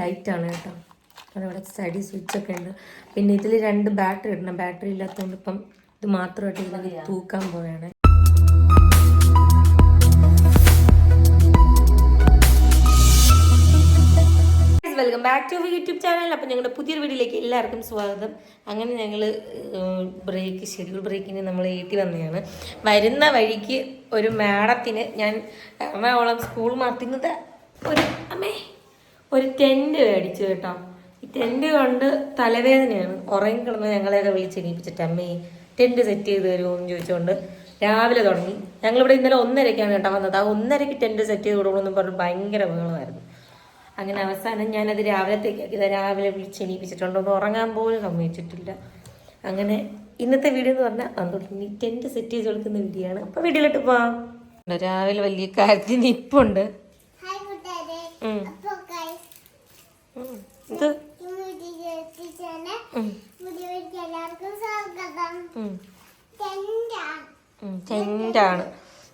ലൈറ്റാണ് കേട്ടോ. അതവിടെ സ്റ്റഡി സ്വിച്ചൊക്കെ ഉണ്ട്. പിന്നെ ഇതിൽ 2 ബാറ്ററി ഇടണം. ബാറ്ററി ഇല്ലാത്തതുകൊണ്ട് ഇപ്പം ഇത് മാത്രമായിട്ട് ഇതിൽ തൂക്കാൻ പോവുകയാണ്. Welcome back to YouTube channel. അപ്പം ഞങ്ങളുടെ പുതിയൊരു വീഡിയോയിലേക്ക് എല്ലാവർക്കും സ്വാഗതം. അങ്ങനെ ഞങ്ങൾ ഷെഡ്യൂൾ ബ്രേക്കിന് നമ്മൾ വീട്ടിൽ വന്നതാണ്. വരുന്ന വഴിക്ക് ഒരു മാഡത്തിന് ഞാൻ എറണാകുളം സ്കൂൾ മാറ്റുന്നത് ഒരു ടെൻറ്റ് മേടിച്ചു കേട്ടോ. ഈ ടെൻറ്റ് കൊണ്ട് തലവേദനയാണ്. ഉറങ്ങി കിടന്ന് ഞങ്ങളെയൊക്കെ വിളിച്ചെണീപ്പിച്ചിട്ട് അമ്മേ ടെൻറ്റ് സെറ്റ് ചെയ്ത് തരുമോ എന്ന് ചോദിച്ചുകൊണ്ട് രാവിലെ തുടങ്ങി. ഞങ്ങളിവിടെ ഇന്നലെ 1:30-ക്കാണ് കേട്ടോ വന്നത്. ആ 1:30-ക്ക് ടെൻറ്റ് സെറ്റ് ചെയ്ത് കൊടുക്കണമെന്ന് പറഞ്ഞ് ഭയങ്കര ബഹളമായിരുന്നു. അങ്ങനെ അവസാനം ഞാനത് രാവിലത്തേക്കാക്കിയത്. രാവിലെ വിളിച്ചെണീപ്പിച്ചിട്ടുണ്ട്. ഒന്ന് ഉറങ്ങാൻ പോലും സമ്മതിച്ചിട്ടില്ല. അങ്ങനെ ഇന്നത്തെ വീഡിയോ എന്ന് പറഞ്ഞാൽ അതുകൊണ്ട് ടെൻറ്റ് സെറ്റ് ചെയ്ത് കൊടുക്കുന്ന വീഡിയോ ആണ്. അപ്പോൾ വീഡിയോയിലോട്ട് പോവാം. രാവിലെ വലിയ കാര്യത്തിൽ നിപ്പുണ്ട്. ഇത് ടെന്റാണ്.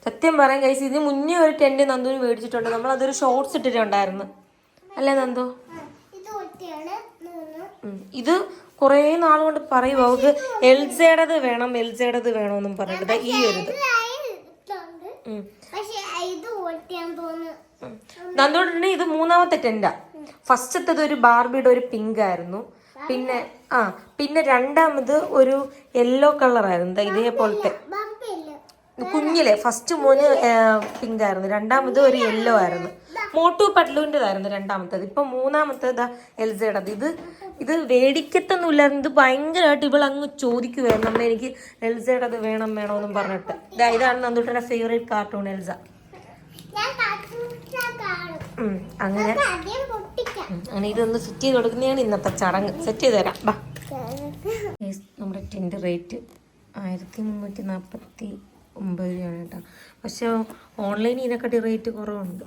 സത്യം പറയാൻ കഴിച്ച് ഇതിന് മുന്നേ ഒരു ടെന്റ് നന്ദുവിന് മേടിച്ചിട്ടുണ്ട്. നമ്മൾ അതൊരു ഷോർട്സ് ഇട്ടിട്ടുണ്ടായിരുന്നു അല്ലേ നന്ദു? ഇത് കുറേ നാൾ കൊണ്ട് പറയുക അവർക്ക് എൽസയുടേത് വേണമെന്നും പറഞ്ഞിട്ട് ഈ ഒരു നന്ദുവിന്റെ ഇത് 3ാമത്തെ ടെന്റാ. ഫസ്റ്റത്തത് ഒരു ബാർബിയുടെ ഒരു പിങ്ക് ആയിരുന്നു. പിന്നെ രണ്ടാമത് ഒരു യെല്ലോ കളറായിരുന്നു. ഇതേപോലത്തെ കുഞ്ഞിലെ ഫസ്റ്റ് മോന് പിങ്ക് ആയിരുന്നു. രണ്ടാമത് ഒരു യെല്ലോ ആയിരുന്നു. മോട്ടു പട്ലുവിൻ്റെതായിരുന്നു രണ്ടാമത്തത്. ഇപ്പൊ 3ാമത്തേത് എൽസയുടേത്. ഇത് വേടിക്കത്തൊന്നുമില്ലായിരുന്നു. ഇത് ഭയങ്കരമായിട്ട് ഇവളങ്ങ് ചോദിക്കുവായിരുന്നു അമ്മ എനിക്ക് എൽസയുടേത് വേണമെന്നും പറഞ്ഞിട്ട്. ഇതാണ് നന്ദുട്ടൻ്റെ ഫേവറേറ്റ് കാർട്ടൂൺ എൽസ. അങ്ങനെ ഇതൊന്ന് സെറ്റ് ചെയ്ത് കൊടുക്കുന്നതാണ് ഇന്നത്തെ ചടങ്ങ്. സെറ്റ് ചെയ്ത് തരാം ബാ. നമ്മുടെ ടെൻറ്റ് റേറ്റ് 1349 രൂപയാണ് കേട്ടോ. പക്ഷെ ഓൺലൈനിൽ ഇതിനെക്കാട്ടി റേറ്റ് കുറവുണ്ട്.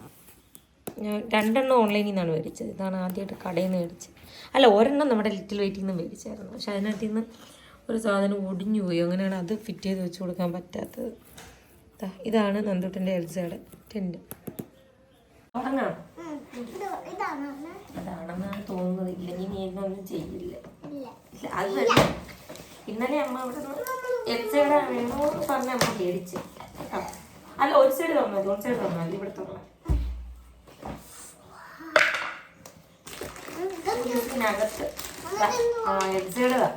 ഞാൻ 2 എണ്ണം ഓൺലൈനിൽ നിന്നാണ് മേടിച്ചത്. ഇതാണ് ആദ്യമായിട്ട് കടയിൽ നിന്ന് മേടിച്ചത്. അല്ല, ഒരെണ്ണം നമ്മുടെ ലിറ്റിൽ വെയിറ്റിൽ നിന്ന് മേടിച്ചായിരുന്നു. പക്ഷെ അതിനകത്ത് നിന്ന് ഒരു സാധനം ഒടിഞ്ഞു പോയി. അങ്ങനെയാണ് അത് ഫിറ്റ് ചെയ്ത് വെച്ച് കൊടുക്കാൻ പറ്റാത്തത്. ഇതാണ് നന്ദുട്ടൻ്റെ എൽസയുടെ ടെൻറ്റ്. തുടങ്ങാം. അതാണെന്നാണ് തോന്നുന്നത്. ഇല്ലെങ്കിൽ നീ ഇതൊന്നും ചെയ്യില്ല. അത് ഇന്നലെ അമ്മ ഇവിടെ എൽസയുടെ വേണോ പറഞ്ഞ അമ്മ മേടിച്ച്. അല്ല, ഒരു സൈഡ് തുറന്നാൽ ഇവിടെ തുറന്നാൽ ഇതിനകത്ത് എൽസയുടെതാ.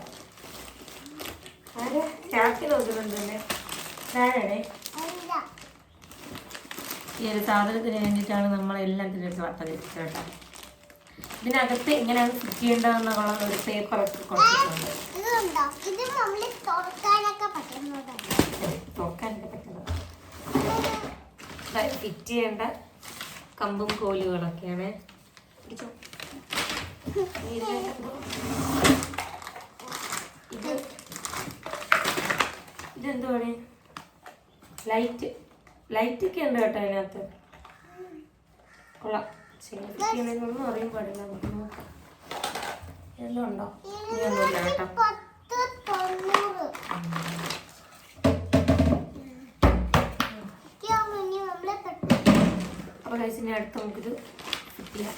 ചാക്കി നോക്കുന്നുണ്ട് തന്നെ. ഞാനേ ഈ ഒരു സാധനത്തിന് വേണ്ടിയിട്ടാണ് നമ്മളെല്ലാം തിരിച്ച് വട്ടം തിരിച്ചത് കേട്ടോ. ഇതിനകത്ത് ഇങ്ങനെയാണ് ഫിറ്റ് ചെയ്യേണ്ടതെന്നുള്ള ഒരു പേപ്പർ ഒക്കെ കൊടുത്തിട്ടുണ്ട്. തുറക്കാനൊക്കെ പറ്റുന്നത് ഫിറ്റ് ചെയ്യേണ്ട കമ്പും കോലുകളൊക്കെയാണ്. ഇതെന്തുവാണ്? ലൈറ്റൊക്കെ ഉണ്ട് കേട്ടോ അതിനകത്ത്. കൊള്ളാം. ഒന്നും അറിയാൻ പാടില്ല. നോക്കാം എല്ലാം ഉണ്ടോ? ഇനിയൊന്നുമില്ല കേട്ടോ. അപ്പോൾ കഴിച്ചിൻ്റെ അടുത്ത് നമുക്കിത് ഫിറ്റ് ചെയ്യാം.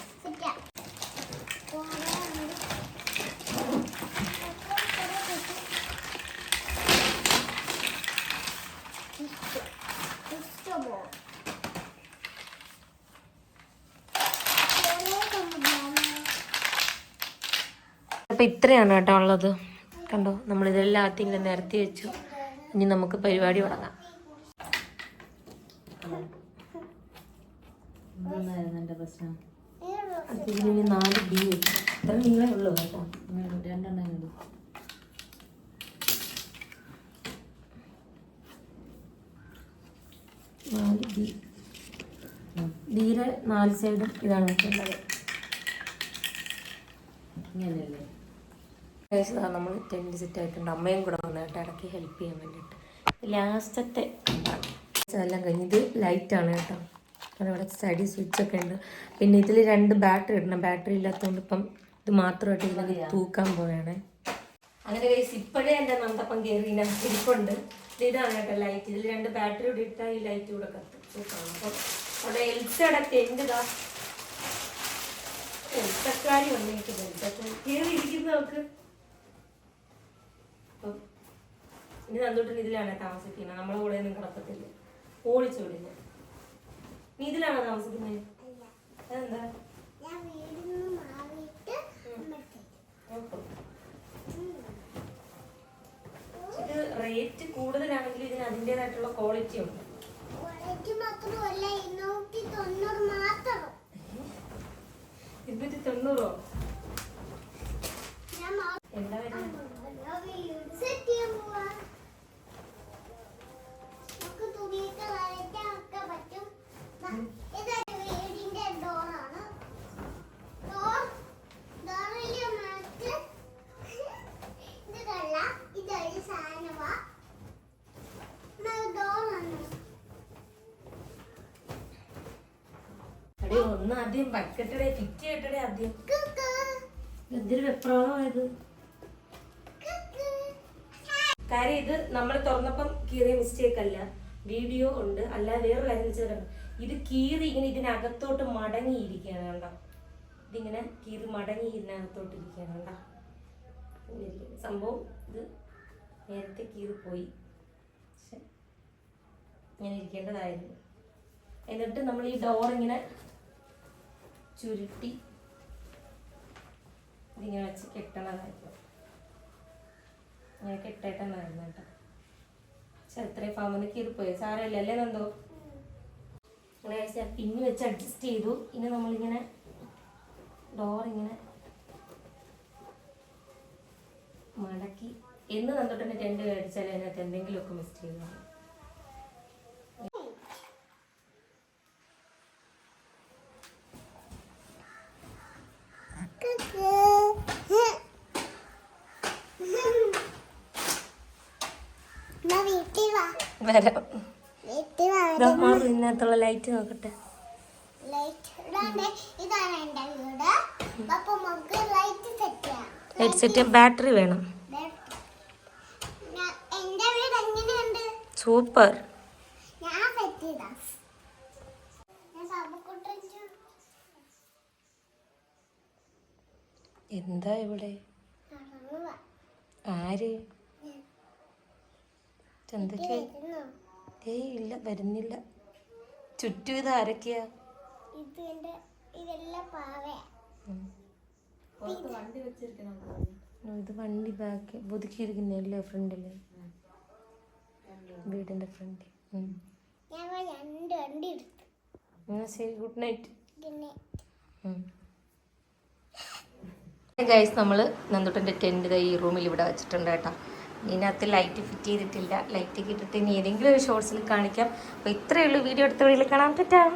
അപ്പോൾ ഇത്രയാണ് കേട്ടോ ഉള്ളത്. കണ്ടോ, നമ്മളിതെല്ലാം ആദ്യം നിരത്തി വെച്ചു. ഇനി നമുക്ക് പരിപാടി തുടങ്ങാം. ഇതിന് 4 ഡി വെച്ചു. ഇത്ര നീളേ ഉള്ളൂ കേട്ടോ. 4 ഡി. ഡിയുടെ 4 സൈഡും ഇതാണ് വെക്കേണ്ടത്. ഇങ്ങനെയല്ലേ നമ്മൾ ടെൻറ്റ് സെറ്റ് ആയിട്ടുണ്ട്. അമ്മയും കൂടെ വന്നിട്ട് ഇടയ്ക്ക് ഹെൽപ്പ് ചെയ്യാൻ വേണ്ടിയിട്ട്. ലാസ്റ്റത്തെ എല്ലാം കഴിഞ്ഞ് ഇത് ലൈറ്റാണ് കേട്ടോ. അതവിടെ സ്റ്റഡി സ്വിച്ചൊക്കെ ഉണ്ട്. പിന്നെ ഇതിൽ 2 ബാറ്ററി ഇടണം. ബാറ്ററി ഇല്ലാത്തതുകൊണ്ട് ഇപ്പം ഇത് മാത്രമായിട്ട് ഇതിൽ തൂക്കാൻ പോവുകയാണ്. അങ്ങനെ കഴിച്ച് ഇപ്പോഴേ എൻ്റെ നന്ദപ്പം കയറി ഇരിപ്പുണ്ട്. ഇതാണ് കേട്ടോ ലൈറ്റ്. ഇതിൽ 2 ബാറ്ററി കൂടി ഇട്ടാൽ ഈ ലൈറ്റ് കൂടെ കത്തും. തൂക്കണം. അപ്പോൾ അവിടെ എൽസയുടെ ടെൻറ്റ് ഇതാ തക്കാളി വന്നിരിക്കുന്നുണ്ട്. കയറിയിരിക്കുന്ന നമുക്ക് ഇനി നന്ദൂട്ടൻ ഇതിലാണ് താമസിക്കുന്നത്. നമ്മളെ കൂടെ ഒന്നും കിടക്കത്തില്ല, ഓടിച്ചു വിടില്ല. നീ ഇതിലാണോ താമസിക്കുന്നത്? അതെന്താ? ഇത് റേറ്റ് കൂടുതലാണെങ്കിൽ ഇതിന് അതിൻ്റെതായിട്ടുള്ള ക്വാളിറ്റി ഉണ്ട്. 290? എന്താ വരുന്നത്? ഒന്ന് ആദ്യം ബക്കറ്റടെ ഫിറ്റ് ചെയ്യട്ടെ. ആദ്യം എന്തൊരു വെപ്രാളമായത്. കാര്യം ഇത് നമ്മൾ തുറന്നപ്പം കീറിയ മിസ്റ്റേക്ക് അല്ല, വീഡിയോ ഉണ്ട്. അല്ല വേറൊരു കാര്യം വെച്ചാൽ ഇത് കീറി ഇങ്ങനെ ഇതിനകത്തോട്ട് മടങ്ങിയിരിക്കുകയാണ്. കണ്ടോ? ഇതിങ്ങനെ കീറി മടങ്ങി ഇതിനകത്തോട്ട് ഇരിക്കുകയാണ്. കണ്ടോ? സംഭവം ഇത് നേരത്തെ കീറിപ്പോയി, പക്ഷെ ഇങ്ങനെ ഇരിക്കേണ്ടതായിരുന്നു. എന്നിട്ട് നമ്മൾ ഈ ഡോർ ഇങ്ങനെ ചുരുട്ടി ഇതിങ്ങനെ വെച്ച് കെട്ടണതായിരുന്നു. ഇങ്ങനെ കെട്ടേട്ടണമായിരുന്നു കേട്ടോ. പക്ഷെ അത്രയും ഫാമിന് കീറിപ്പോയി. സാരമില്ല അല്ലേ നന്തോ? അങ്ങനെ പിന്നി വെച്ച് അഡ്ജസ്റ്റ് ചെയ്തു. ഇനി നമ്മളിങ്ങനെ ഡോർ ഇങ്ങനെ മടക്കി എന്ന് നന്തോട്ടൻ്റെ ടെൻറ്റ് മേടിച്ചാൽ അതിനകത്ത് എന്തെങ്കിലുമൊക്കെ മിസ്റ്റേക്ക് കാണും. ഇതിനകത്തുള്ള ലൈറ്റ് നോക്കട്ടെ. ലൈറ്റ് സെറ്റ് ബാറ്ററി വേണം. സൂപ്പർ. എന്താ ഇവിടെ? ആര്? എന്തൊക്കെ? ഏയ് ഇല്ല, വരുന്നില്ല. ചുറ്റും ഇത് ആരൊക്കെയാ? ഇത് വണ്ടി ബാക്ക് ഒതുക്കിയിരിക്കുന്നല്ലേ ഫ്രണ്ടില്, വീടിന്റെ ഫ്രണ്ട്. ശരി, ഗുഡ് നൈറ്റ്. ഗൈസ്, നമ്മൾ നന്ദുട്ടൻ്റെ ടെൻറ്റ് ഈ റൂമിൽ ഇവിടെ വെച്ചിട്ടുണ്ട് കേട്ടോ. ഇതിനകത്ത് ലൈറ്റ് ഫിറ്റ് ചെയ്തിട്ടില്ല. ലൈറ്റ് ഇട്ടിട്ട് ഇനി ഏതെങ്കിലും ഒരു ഷോർട്സിൽ കാണിക്കാം. അപ്പോൾ ഇത്രയേ ഉള്ളൂ. വീഡിയോ എടുത്ത വഴിയിൽ കാണാൻ പറ്റാം.